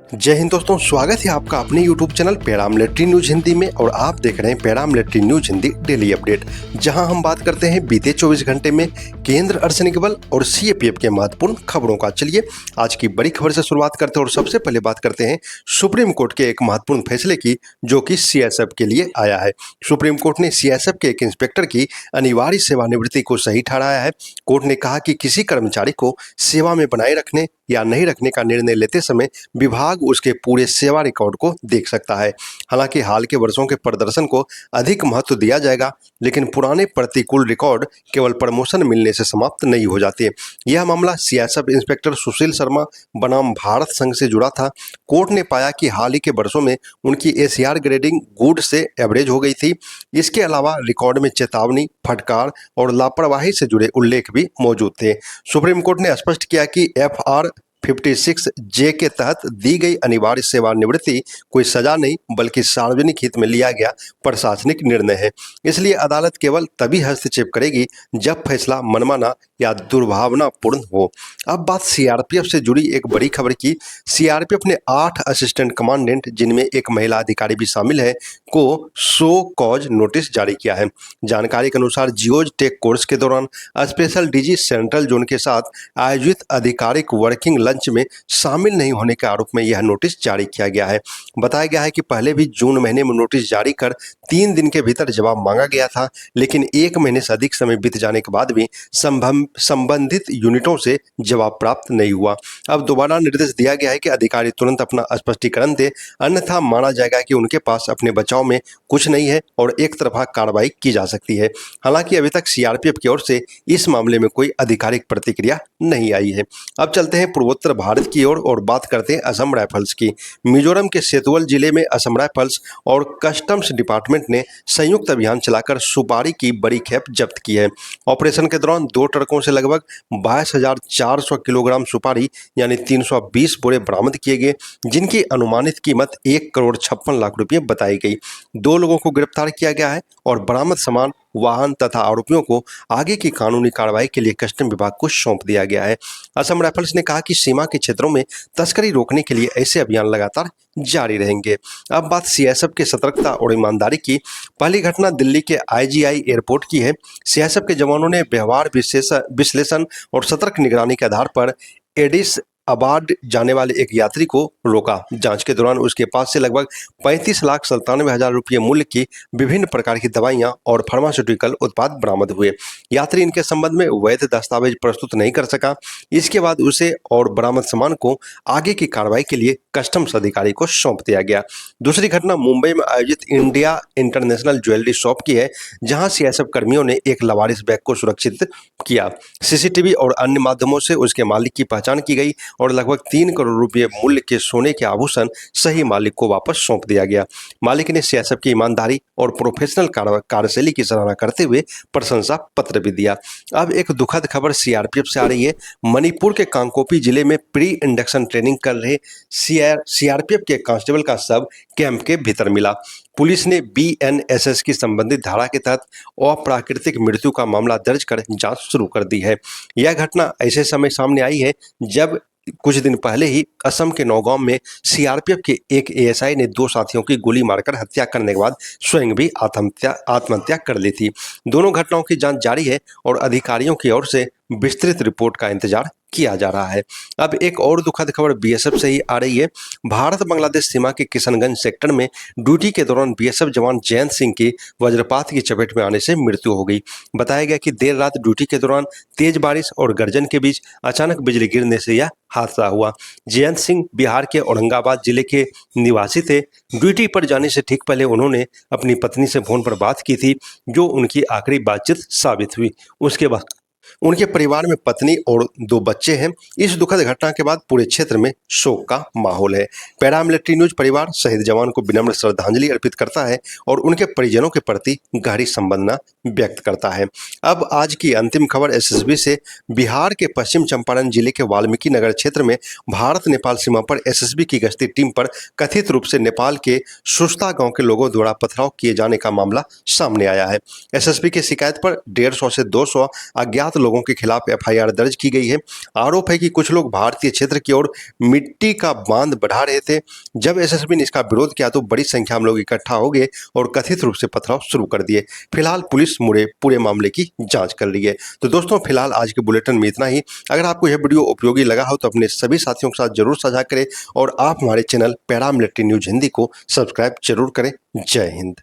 जय हिंद दोस्तों, स्वागत है आपका अपने YouTube channel paramilitary news Hindi में। और आप देख रहे हैं paramilitary news Hindi daily update, जहां हम बात करते हैं बीते 24 घंटे में केंद्र अर्धसैनिक बल और CAPF के महत्वपूर्ण खबरों का। चलिए आज की बड़ी खबर से शुरुआत करते हैं और सबसे पहले बात करते हैं सुप्रीम कोर्ट के एक महत्वपूर्ण फैसले की, जो कि CSF के लिए आया है। सुप्रीम कोर्ट ने CSF के एक इंस्पेक्टर की अनिवार्य सेवानिवृत्ति को सही ठहराया है। कोर्ट ने कहा कि किसी कर्मचारी को सेवा में बनाए रखने या नहीं रखने का निर्णय लेते समय विभाग उसके पूरे सेवा रिकॉर्ड को देख सकता है। हालांकि हाल के वर्षों के प्रदर्शन को अधिक महत्व दिया जाएगा, लेकिन पुराने प्रतिकूल रिकॉर्ड केवल प्रमोशन मिलने से समाप्त नहीं हो जाते। यह मामला CSF इंस्पेक्टर सुशील शर्मा बनाम भारत संघ से जुड़ा था। कोर्ट ने पाया कि हाल ही के वर्षों में उनकी ACR ग्रेडिंग गुड से एवरेज हो गई थी। इसके अलावा रिकॉर्ड में चेतावनी, फटकार और लापरवाही से जुड़े उल्लेख भी मौजूद थे। सुप्रीम कोर्ट ने स्पष्ट किया कि FR 56J के तहत दी गई अनिवार्य सेवानिवृत्ति कोई सजा नहीं, बल्कि सार्वजनिक हित में लिया गया प्रशासनिक निर्णय है। इसलिए अदालत केवल तभी हस्तक्षेप करेगी जब फैसला मनमाना या दुर्भावनापूर्ण हो। अब बात CRPF से जुड़ी एक बड़ी खबर की। CRPF ने 8 असिस्टेंट कमांडेंट, जिनमें एक महिला अधिकारी भी शामिल है, को शो कॉज नोटिस जारी किया है। जानकारी के अनुसार जियोज टेक कोर्स के दौरान स्पेशल DG सेंट्रल जोन के साथ आयोजित आधिकारिक वर्किंग लंच में शामिल नहीं होने के आरोप में यह नोटिस जारी किया गया है। बताया गया है कि पहले भी जून महीने में नोटिस जारी कर 3 दिन के भीतर जवाब मांगा गया था, लेकिन 1 महीने से अधिक समय बीत जाने के बाद भी संबंधित यूनिटों से जवाब प्राप्त नहीं हुआ। अब दोबारा निर्देश दिया गया है कि अधिकारी तुरंत अपना स्पष्टीकरण दे, अन्यथा माना जाएगा कि उनके पास अपने बचाव में कुछ नहीं है और एक तरफा कार्रवाई की जा सकती है। हालांकि अभी तक CRPF की ओर से इस मामले में कोई आधिकारिक प्रतिक्रिया नहीं आई है। अब चलते हैं पूर्वोत्तर भारत की ओर और बात करते हैं असम राइफल्स की। मिजोरम के सेतुवल जिले में असम राइफल्स और कस्टम्स डिपार्टमेंट ने संयुक्त अभियान चलाकर सुपारी की बड़ी खेप जब्त की है। ऑपरेशन के दौरान 2 ट्रकों से लगभग 22,400 किलोग्राम सुपारी यानी 320 बोरे बरामद किए गए, जिनकी अनुमानित कीमत 1,56,00,000 रुपये बताई गई। 2 लोगों को गिरफ्तार किया गया है और बरामद सामान, वाहन तथा आरोपियों को आगे की कानूनी कार्रवाई के लिए कस्टम विभाग को सौंप दिया गया है। असम राइफल्स ने कहा कि सीमा के क्षेत्रों में तस्करी रोकने के लिए ऐसे अभियान लगातार जारी रहेंगे। अब बात CSF के सतर्कता और ईमानदारी की। पहली घटना दिल्ली के IGI एयरपोर्ट की है। CSF के जवानों ने व्यवहार विश्लेषण और सतर्क निगरानी के आधार पर एडिस अबाड जाने वाले एक यात्री को रोका। जांच के दौरान उसके पास से लगभग 35,97,000 रुपये मूल्य की विभिन्न प्रकार की दवाइयां और फार्मास्यूटिकल उत्पाद बरामद हुए। यात्री इनके संबंध में वैध दस्तावेज प्रस्तुत नहीं कर सका। इसके बाद उसे और बरामद सामान को आगे की कार्रवाई के लिए कस्टम्स अधिकारी को सौंप दिया गया। दूसरी घटना मुंबई में आयोजित इंडिया इंटरनेशनल ज्वेलरी शॉप की है, जहां CSF कर्मियों ने एक लवारिस बैग को सुरक्षित किया। CCTV और अन्य माध्यमों से उसके मालिक की पहचान की गई और लगभग 3 करोड़ रुपये मूल्य के सोने के आभूषण सही मालिक को वापस सौंप दिया गया। मालिक ने CSF की ईमानदारी और प्रोफेशनल कार्यशैली की सराहना करते हुए प्रशंसा पत्र भी दिया। अब एक दुखद खबर CRPF से आ रही है। मणिपुर के कांगकोपी जिले में प्री इंडक्शन ट्रेनिंग कर रहे CRPF के कांस्टेबल का शव कैंप के भीतर मिला। पुलिस ने BNSS की संबंधित धारा के तहत अप्राकृतिक मृत्यु का मामला दर्ज कर जांच शुरू कर दी है। यह घटना ऐसे समय सामने आई है जब कुछ दिन पहले ही असम के नौगांव में CRPF के एक ASI ने 2 साथियों की गोली मारकर हत्या करने के बाद स्वयं भी आत्महत्या कर ली थी। दोनों घटनाओं की जांच जारी है और अधिकारियों की ओर से विस्तृत रिपोर्ट का इंतजार किया जा रहा है। अब एक और दुखद खबर BSF से ही आ रही है। भारत बांग्लादेश सीमा के किशनगंज सेक्टर में ड्यूटी के दौरान BSF जवान जयंत सिंह की वज्रपात की चपेट में आने से मृत्यु हो गई। बताया गया कि देर रात ड्यूटी के दौरान तेज बारिश और गर्जन के बीच अचानक बिजली गिरने से यह हादसा हुआ। जयंत सिंह बिहार के औरंगाबाद जिले के निवासी थे। ड्यूटी पर जाने से ठीक पहले उन्होंने अपनी पत्नी से फोन पर बात की थी, जो उनकी आखिरी बातचीत साबित हुई। उसके बाद उनके परिवार में पत्नी और 2 बच्चे हैं। इस दुखद घटना के बाद पूरे क्षेत्र में शोक का माहौल है। पैरामिलिट्री न्यूज परिवार शहीद जवान को विनम्र श्रद्धांजलि अर्पित करता है और उनके परिजनों के प्रति गहरी संवेदना व्यक्त करता है। अब आज की अंतिम खबर SSB से। बिहार के पश्चिम चंपारण जिले के वाल्मीकि नगर क्षेत्र में भारत नेपाल सीमा पर SSB की गश्ती टीम पर कथित रूप से नेपाल के सुस्ता गांव के लोगों द्वारा पथराव किए जाने का मामला सामने आया है। SSB की शिकायत पर 150 से 200 अज्ञात 7 लोगों के खिलाफ एफआईआर दर्ज की गई है। आरोप है कि कुछ लोग भारतीय क्षेत्र की ओर मिट्टी का बांध बढ़ा रहे थे। जब एसएसबी ने इसका विरोध किया तो बड़ी संख्या में लोग इकट्ठा हो गए और कथित रूप से पथराव शुरू कर दिए। फिलहाल पुलिस पूरे मामले की जांच कर रही है। तो दोस्तों, फिलहाल आज के बुलेटिन में इतना ही। अगर आपको यह वीडियो उपयोगी लगा हो तो अपने सभी साथियों के साथ जरूर साझा करें और आप हमारे channel para military news Hindi को सब्सक्राइब जरूर करें। जय हिंद।